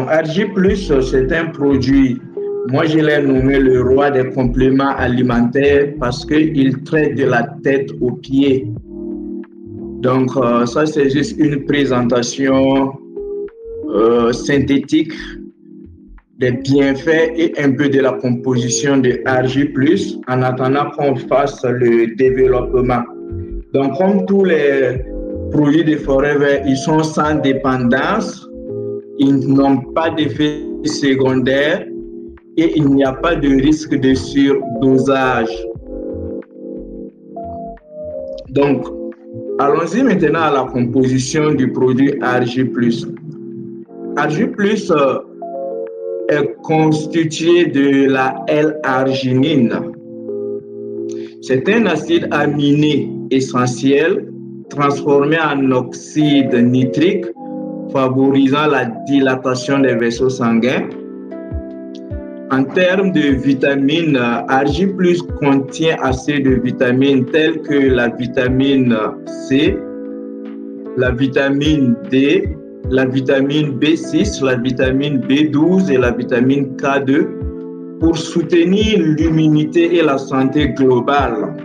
RG+, c'est un produit, moi je l'ai nommé le roi des compléments alimentaires parce qu'il traite de la tête aux pieds. Donc ça c'est juste une présentation synthétique des bienfaits et un peu de la composition de RG+, en attendant qu'on fasse le développement. Donc comme tous les produits de Forever, ils sont sans dépendance, ils n'ont pas d'effet secondaire et il n'y a pas de risque de surdosage. Donc, allons-y maintenant à la composition du produit RG+. RG+, est constitué de la L-arginine. C'est un acide aminé essentiel transformé en oxyde nitrique, favorisant la dilatation des vaisseaux sanguins. En termes de vitamines, RG+ contient assez de vitamines telles que la vitamine C, la vitamine D, la vitamine B6, la vitamine B12 et la vitamine K2 pour soutenir l'immunité et la santé globale.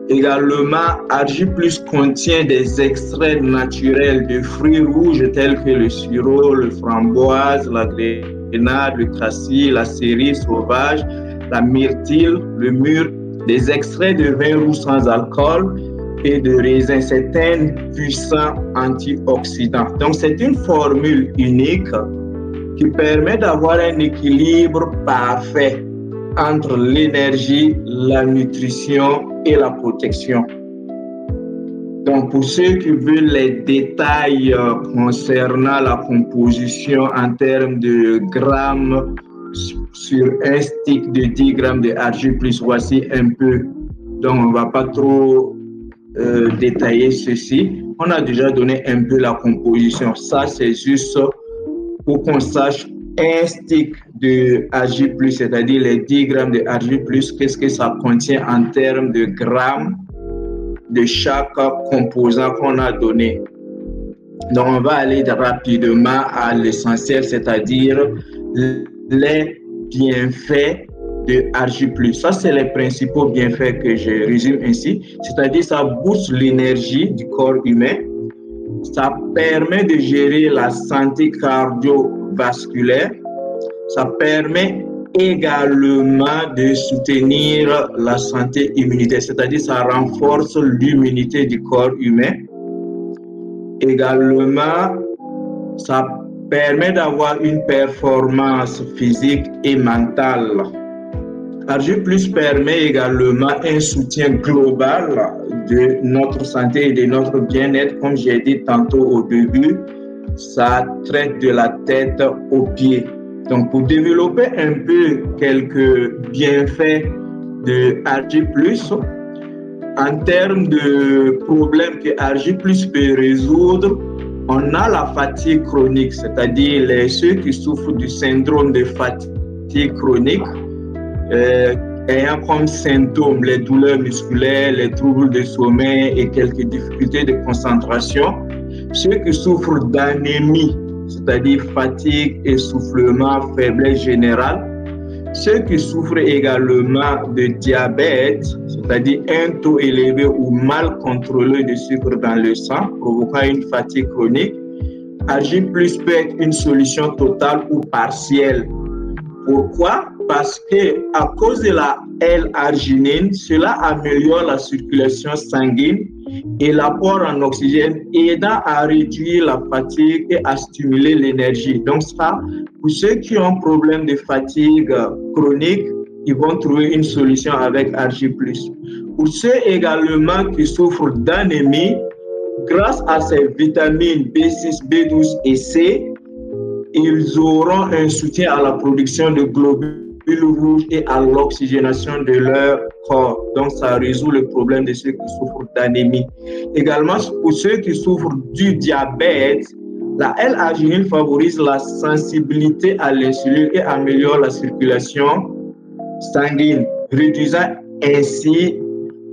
Également, RG+ contient des extraits naturels de fruits rouges tels que le sureau, le framboise, la grenade, le cassis, la cerise sauvage, la myrtille, le mûr, des extraits de vin rouge sans alcool et de raisin. C'est un puissant antioxydant. Donc, c'est une formule unique qui permet d'avoir un équilibre parfait entre l'énergie, la nutrition et la protection. Donc, pour ceux qui veulent les détails concernant la composition en termes de grammes sur un stick de 10 grammes de RG+, voici un peu. Donc, on ne va pas trop détailler ceci. On a déjà donné un peu la composition. Ça, c'est juste pour qu'on sache un stick de RG+, c'est-à-dire les 10 grammes de RG+, qu'est-ce que ça contient en termes de grammes de chaque composant qu'on a donné. Donc, on va aller rapidement à l'essentiel, c'est-à-dire les bienfaits de RG+. Ça, c'est les principaux bienfaits que je résume ainsi, c'est-à-dire ça booste l'énergie du corps humain, ça permet de gérer la santé cardiovasculaire, ça permet également de soutenir la santé immunitaire, c'est-à-dire ça renforce l'immunité du corps humain. Également, ça permet d'avoir une performance physique et mentale. RG+ permet également un soutien global de notre santé et de notre bien-être. Comme j'ai dit tantôt au début, ça traite de la tête aux pieds. Donc, pour développer un peu quelques bienfaits de RG+, en termes de problèmes que RG+ peut résoudre, on a la fatigue chronique, c'est-à-dire ceux qui souffrent du syndrome de fatigue chronique, ayant comme symptômes les douleurs musculaires, les troubles de sommeil et quelques difficultés de concentration. Ceux qui souffrent d'anémie, c'est-à-dire fatigue, essoufflement, faiblesse générale. Ceux qui souffrent également de diabète, c'est-à-dire un taux élevé ou mal contrôlé de sucre dans le sang, provoquant une fatigue chronique. RG+ peut être une solution totale ou partielle. Pourquoi? Parce que à cause de la L-arginine, cela améliore la circulation sanguine et l'apport en oxygène, aidant à réduire la fatigue et à stimuler l'énergie. Donc ça, pour ceux qui ont problème de fatigue chronique, ils vont trouver une solution avec RG+. Pour ceux également qui souffrent d'anémie, grâce à ces vitamines B6, B12 et C, ils auront un soutien à la production de globules rouges et à l'oxygénation de leur corps. Donc, ça résout le problème de ceux qui souffrent d'anémie. Également, pour ceux qui souffrent du diabète, la L-arginine favorise la sensibilité à l'insuline et améliore la circulation sanguine, réduisant ainsi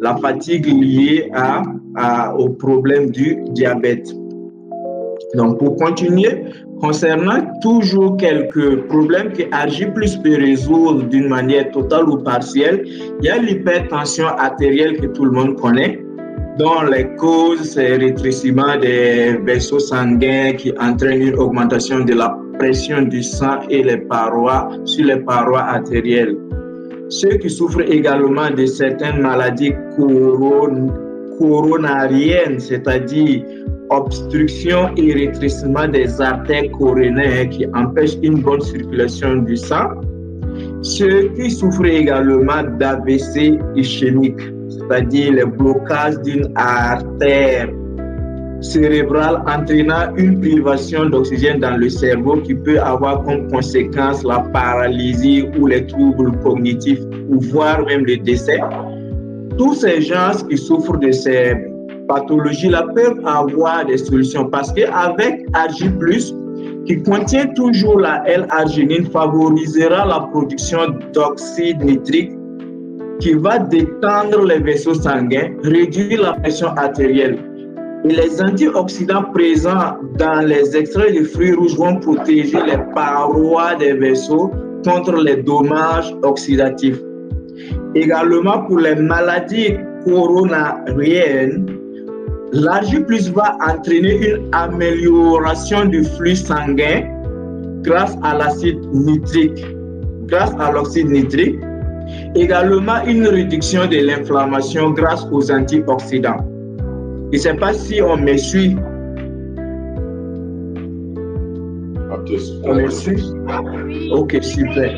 la fatigue liée au problème du diabète. Donc, pour continuer, Concernant toujours quelques problèmes que Argy+ peut résoudre d'une manière totale ou partielle, il y a l'hypertension artérielle que tout le monde connaît, dont les causes, c'est le rétrécissement des vaisseaux sanguins qui entraîne une augmentation de la pression du sang et sur les parois artérielles. Ceux qui souffrent également de certaines maladies coronariennes, c'est-à-dire obstruction et rétrécissement des artères coronaires qui empêchent une bonne circulation du sang. Ceux qui souffrent également d'AVC ischémique, c'est-à-dire le blocage d'une artère cérébrale entraînant une privation d'oxygène dans le cerveau qui peut avoir comme conséquence la paralysie ou les troubles cognitifs ou voire même le décès. Tous ces gens qui souffrent de ces pathologies-là peuvent avoir des solutions parce qu'avec Argy+, qui contient toujours la L-arginine, favorisera la production d'oxyde nitrique qui va détendre les vaisseaux sanguins, réduire la pression artérielle. Et les antioxydants présents dans les extraits de fruits rouges vont protéger les parois des vaisseaux contre les dommages oxydatifs. Également pour les maladies coronariennes, l'Argy+ va entraîner une amélioration du flux sanguin grâce à l'acide nitrique, également une réduction de l'inflammation grâce aux antioxydants. Je ne sais pas si on me suit. On me suit? Ok, super.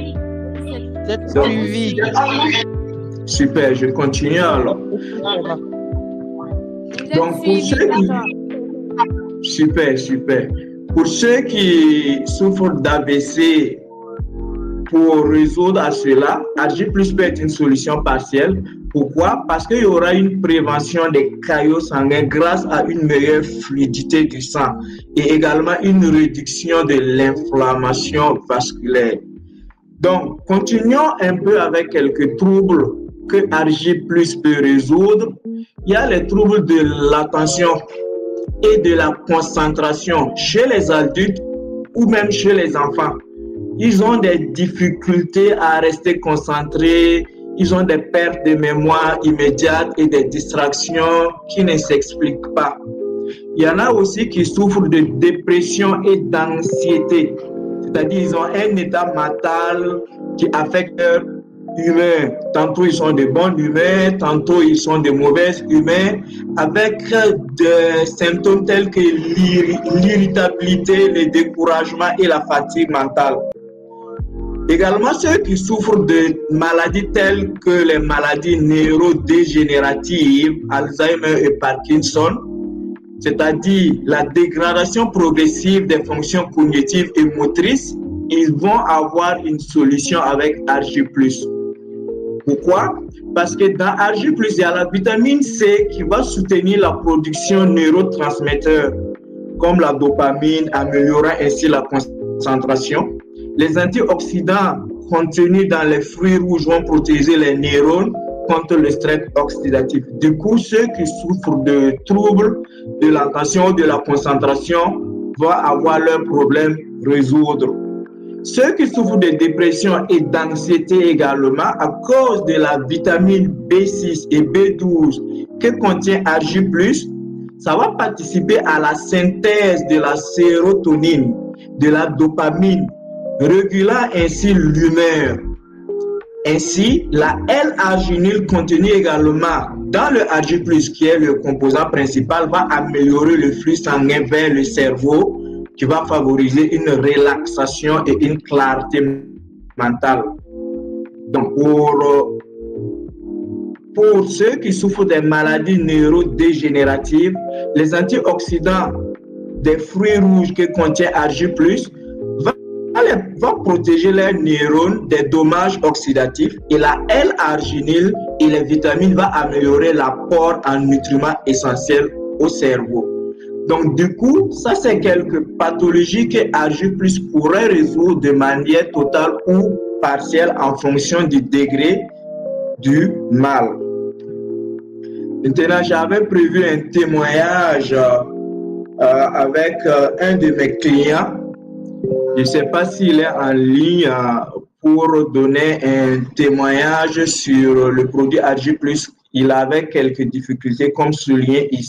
Super, je continue alors. Donc, pour ceux qui... Super. Pour ceux qui souffrent d'AVC, pour résoudre cela, Argy+ peut être une solution partielle. Pourquoi? Parce qu'il y aura une prévention des caillots sanguins grâce à une meilleure fluidité du sang et également une réduction de l'inflammation vasculaire. Donc, continuons un peu avec quelques troubles que Argy+ peut résoudre. Il y a les troubles de l'attention et de la concentration chez les adultes ou même chez les enfants. Ils ont des difficultés à rester concentrés, ils ont des pertes de mémoire immédiates et des distractions qui ne s'expliquent pas. Il y en a aussi qui souffrent de dépression et d'anxiété, c'est-à-dire ils ont un état mental qui affecte leur humeur. Tantôt ils sont de bonne humeur, tantôt ils sont de mauvaise humeur, avec des symptômes tels que l'irritabilité, le découragement et la fatigue mentale. Également, ceux qui souffrent de maladies telles que les maladies neurodégénératives, Alzheimer et Parkinson, c'est-à-dire la dégradation progressive des fonctions cognitives et motrices, ils vont avoir une solution avec Argy+. Pourquoi? Parce que dans Argy+, il y a la vitamine C qui va soutenir la production neurotransmetteurs, comme la dopamine, améliorant ainsi la concentration. Les antioxydants contenus dans les fruits rouges vont protéger les neurones contre le stress oxydatif. Du coup, ceux qui souffrent de troubles de l'attention ou de la concentration vont avoir leurs problèmes résoudre. Ceux qui souffrent de dépression et d'anxiété également, à cause de la vitamine B6 et B12 que contient Argy+, ça va participer à la synthèse de la sérotonine, de la dopamine, régulant ainsi l'humeur. Ainsi, la L-arginine contenue également dans le Argy+, qui est le composant principal, va améliorer le flux sanguin vers le cerveau, qui va favoriser une relaxation et une clarté mentale. Donc, pour ceux qui souffrent des maladies neurodégénératives, les antioxydants des fruits rouges que contient Argy+, va protéger les neurones des dommages oxydatifs et la L-arginine et les vitamines va améliorer l'apport en nutriments essentiels au cerveau. Donc du coup, ça c'est quelques pathologies que Argy+ pourrait résoudre de manière totale ou partielle en fonction du degré du mal. Maintenant, j'avais prévu un témoignage avec un de mes clients Je ne sais pas s'il est en ligne pour donner un témoignage sur le produit AG+. Il avait quelques difficultés comme souligné ici.